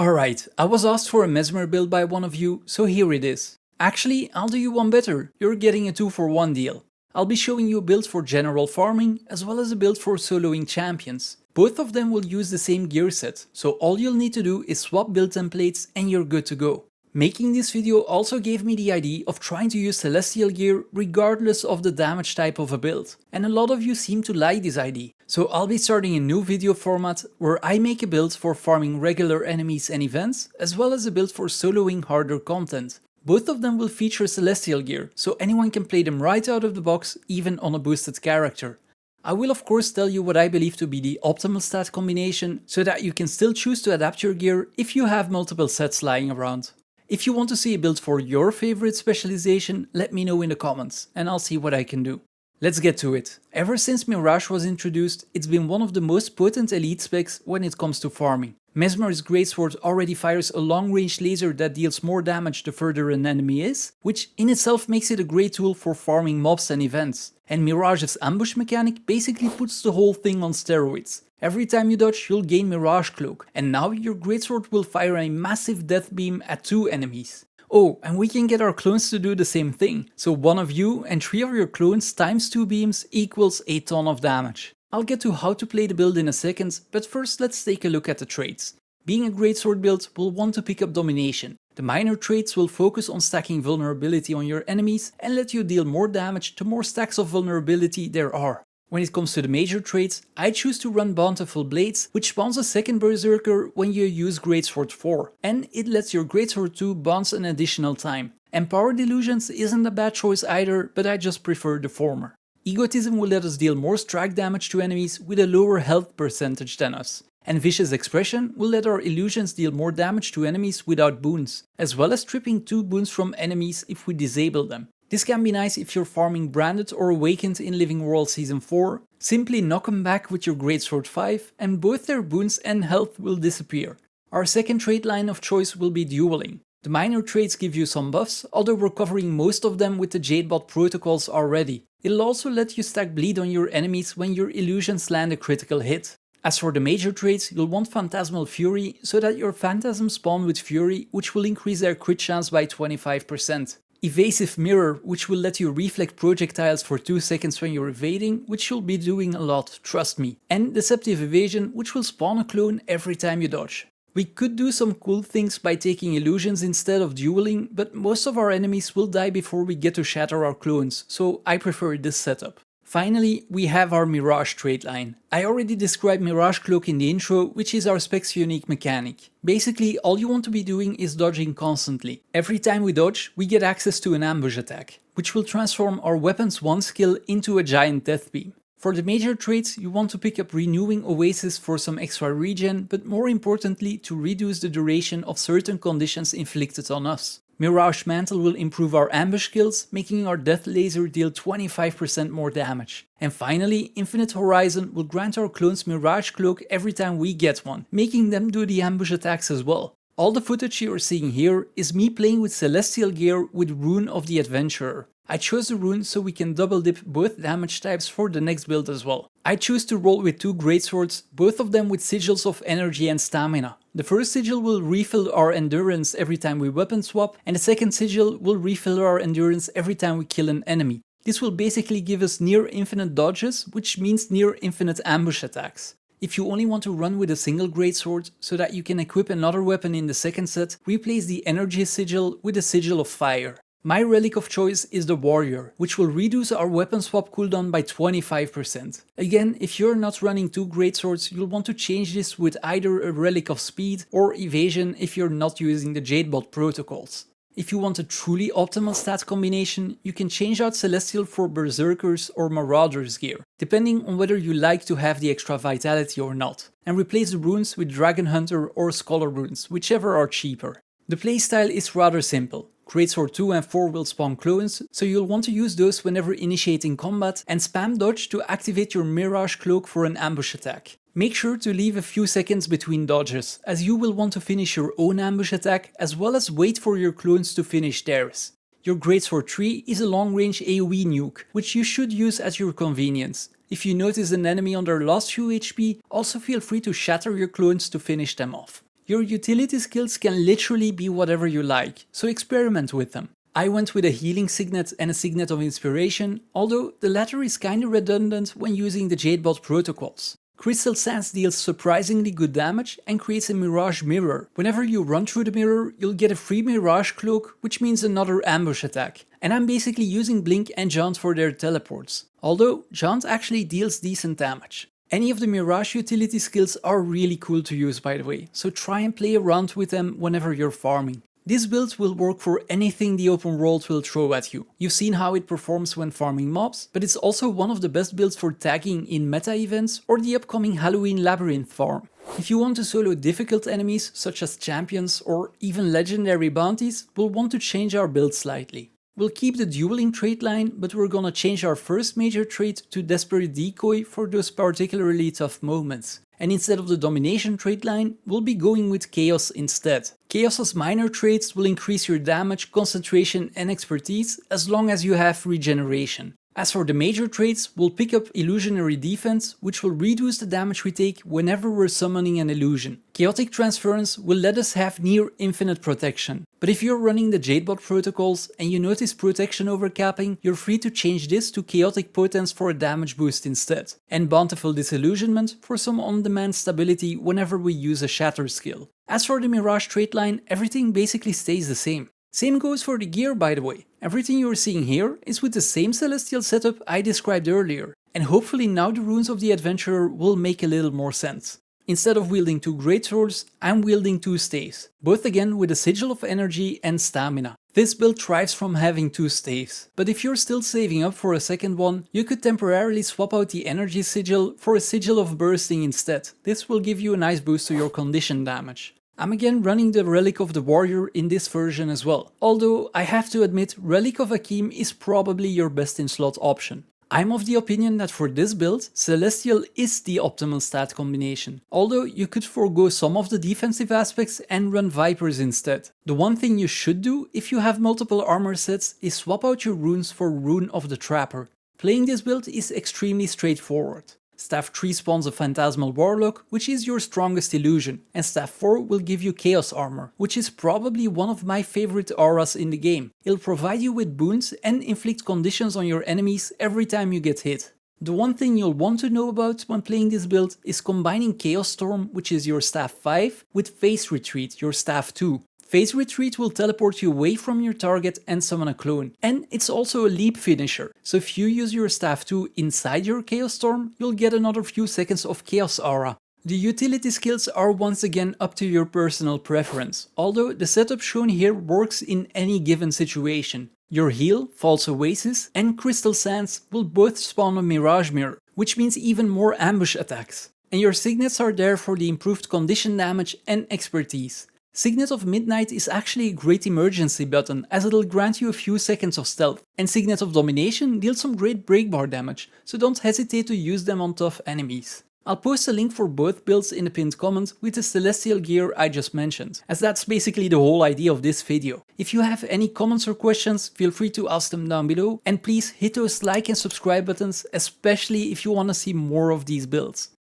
Alright, I was asked for a Mesmer build by one of you, so here it is. Actually, I'll do you one better, you're getting a 2-for-1 deal. I'll be showing you a build for general farming, as well as a build for soloing champions. Both of them will use the same gear set, so all you'll need to do is swap build templates and you're good to go. Making this video also gave me the idea of trying to use celestial gear regardless of the damage type of a build. And a lot of you seem to like this idea. So I'll be starting a new video format where I make a build for farming regular enemies and events, as well as a build for soloing harder content. Both of them will feature celestial gear, so anyone can play them right out of the box, even on a boosted character. I will of course tell you what I believe to be the optimal stat combination, so that you can still choose to adapt your gear if you have multiple sets lying around. If you want to see a build for your favorite specialization, let me know in the comments, and I'll see what I can do. Let's get to it. Ever since Mirage was introduced, it's been one of the most potent elite specs when it comes to farming. Mesmer's greatsword already fires a long-range laser that deals more damage the further an enemy is, which in itself makes it a great tool for farming mobs and events. And Mirage's ambush mechanic basically puts the whole thing on steroids. Every time you dodge, you'll gain Mirage Cloak, and now your greatsword will fire a massive death beam at 2 enemies. Oh, and we can get our clones to do the same thing, so 1 of you and 3 of your clones times 2 beams equals a ton of damage. I'll get to how to play the build in a second, but first let's take a look at the traits. Being a greatsword build, we'll want to pick up domination. The minor traits will focus on stacking vulnerability on your enemies and let you deal more damage the more stacks of vulnerability there are. When it comes to the major traits, I choose to run Bountiful Blades, which spawns a second Berserker when you use Greatsword 4, and it lets your Greatsword 2 bounce an additional time. Empowered Illusions isn't a bad choice either, but I just prefer the former. Egotism will let us deal more strike damage to enemies with a lower health percentage than us. And Vicious Expression will let our illusions deal more damage to enemies without boons, as well as stripping 2 boons from enemies if we disable them. This can be nice if you're farming Branded or Awakened in Living World Season 4, simply knock them back with your Greatsword 5 and both their boons and health will disappear. Our second trait line of choice will be Dueling. The minor traits give you some buffs, although we're covering most of them with the Jadebot protocols already. It'll also let you stack bleed on your enemies when your illusions land a critical hit. As for the major traits, you'll want Phantasmal Fury so that your phantasms spawn with Fury, which will increase their crit chance by 25%. Evasive Mirror, which will let you reflect projectiles for 2 seconds when you're evading, which you'll be doing a lot, trust me. And Deceptive Evasion, which will spawn a clone every time you dodge. We could do some cool things by taking illusions instead of dueling, but most of our enemies will die before we get to shatter our clones, so I prefer this setup. Finally, we have our Mirage trait line. I already described Mirage Cloak in the intro, which is our spec's unique mechanic. Basically, all you want to be doing is dodging constantly. Every time we dodge, we get access to an ambush attack, which will transform our weapon's 1 skill into a giant death beam. For the major traits, you want to pick up Renewing Oasis for some extra regen, but more importantly to reduce the duration of certain conditions inflicted on us. Mirage Mantle will improve our ambush skills, making our death laser deal 25% more damage. And finally, Infinite Horizon will grant our clones Mirage Cloak every time we get one, making them do the ambush attacks as well. All the footage you are seeing here is me playing with Celestial gear with Rune of the Adventurer. I chose the rune so we can double dip both damage types for the next build as well. I choose to roll with 2 greatswords, both of them with sigils of energy and stamina. The first sigil will refill our endurance every time we weapon swap, and the second sigil will refill our endurance every time we kill an enemy. This will basically give us near infinite dodges, which means near infinite ambush attacks. If you only want to run with a single greatsword, so that you can equip another weapon in the second set, replace the energy sigil with a sigil of fire. My relic of choice is the Warrior, which will reduce our weapon swap cooldown by 25%. Again, if you're not running 2 greatswords, you'll want to change this with either a Relic of Speed or Evasion if you're not using the Jadebot protocols. If you want a truly optimal stat combination, you can change out Celestial for Berserkers or Marauders gear, depending on whether you like to have the extra vitality or not, and replace the runes with Dragon Hunter or Scholar runes, whichever are cheaper. The playstyle is rather simple. Greatsword 2 and 4 will spawn clones, so you'll want to use those whenever initiating combat, and spam dodge to activate your Mirage Cloak for an ambush attack. Make sure to leave a few seconds between dodges, as you will want to finish your own ambush attack as well as wait for your clones to finish theirs. Your Greatsword 3 is a long-range AoE nuke, which you should use at your convenience. If you notice an enemy on their last few HP, also feel free to shatter your clones to finish them off. Your utility skills can literally be whatever you like, so experiment with them. I went with a healing signet and a signet of inspiration, although the latter is kinda redundant when using the Jadebot protocols. Crystal Sands deals surprisingly good damage and creates a Mirage mirror. Whenever you run through the mirror, you'll get a free Mirage cloak, which means another ambush attack. And I'm basically using Blink and Jaunt for their teleports. Although, Jaunt actually deals decent damage. Any of the Mirage utility skills are really cool to use, by the way, so try and play around with them whenever you're farming. This build will work for anything the open world will throw at you. You've seen how it performs when farming mobs, but it's also one of the best builds for tagging in meta events or the upcoming Halloween Labyrinth farm. If you want to solo difficult enemies such as champions or even legendary bounties, we'll want to change our build slightly. We'll keep the dueling trait line, but we're gonna change our first major trait to Desperate Decoy for those particularly tough moments. And instead of the domination trait line, we'll be going with Chaos instead. Chaos's minor traits will increase your damage, concentration and expertise as long as you have regeneration. As for the major traits, we'll pick up Illusionary Defense, which will reduce the damage we take whenever we're summoning an illusion. Chaotic Transference will let us have near infinite protection. But if you're running the Jadebot protocols and you notice protection overcapping, you're free to change this to Chaotic Potence for a damage boost instead. And Bountiful Disillusionment for some on-demand stability whenever we use a Shatter skill. As for the Mirage trait line, everything basically stays the same. Same goes for the gear, by the way. Everything you're seeing here is with the same celestial setup I described earlier, and hopefully now the runes of the adventurer will make a little more sense. Instead of wielding 2 great swords, I'm wielding 2 staves, both again with a sigil of energy and stamina. This build thrives from having 2 staves, but if you're still saving up for a second one, you could temporarily swap out the energy sigil for a sigil of bursting instead. This will give you a nice boost to your condition damage. I'm again running the Relic of the Warrior in this version as well, although I have to admit Relic of Hakim is probably your best in slot option. I'm of the opinion that for this build, Celestial is the optimal stat combination, although you could forego some of the defensive aspects and run Vipers instead. The one thing you should do if you have multiple armor sets is swap out your runes for Rune of the Trapper. Playing this build is extremely straightforward. Staff 3 spawns a Phantasmal Warlock, which is your strongest illusion, and Staff 4 will give you Chaos Armor, which is probably one of my favorite auras in the game. It'll provide you with boons and inflict conditions on your enemies every time you get hit. The one thing you'll want to know about when playing this build is combining Chaos Storm, which is your Staff 5, with Phase Retreat, your Staff 2. Phase Retreat will teleport you away from your target and summon a clone. And it's also a leap finisher, so if you use your Staff 2 inside your Chaos Storm, you'll get another few seconds of Chaos Aura. The utility skills are once again up to your personal preference, although the setup shown here works in any given situation. Your Heal, False Oasis and Crystal Sands will both spawn a Mirage Mirror, which means even more ambush attacks. And your signets are there for the improved condition damage and expertise. Signet of Midnight is actually a great emergency button as it'll grant you a few seconds of stealth, and Signet of Domination deals some great breakbar damage, so don't hesitate to use them on tough enemies. I'll post a link for both builds in the pinned comment with the celestial gear I just mentioned, as that's basically the whole idea of this video. If you have any comments or questions, feel free to ask them down below, and please hit those like and subscribe buttons, especially if you want to see more of these builds.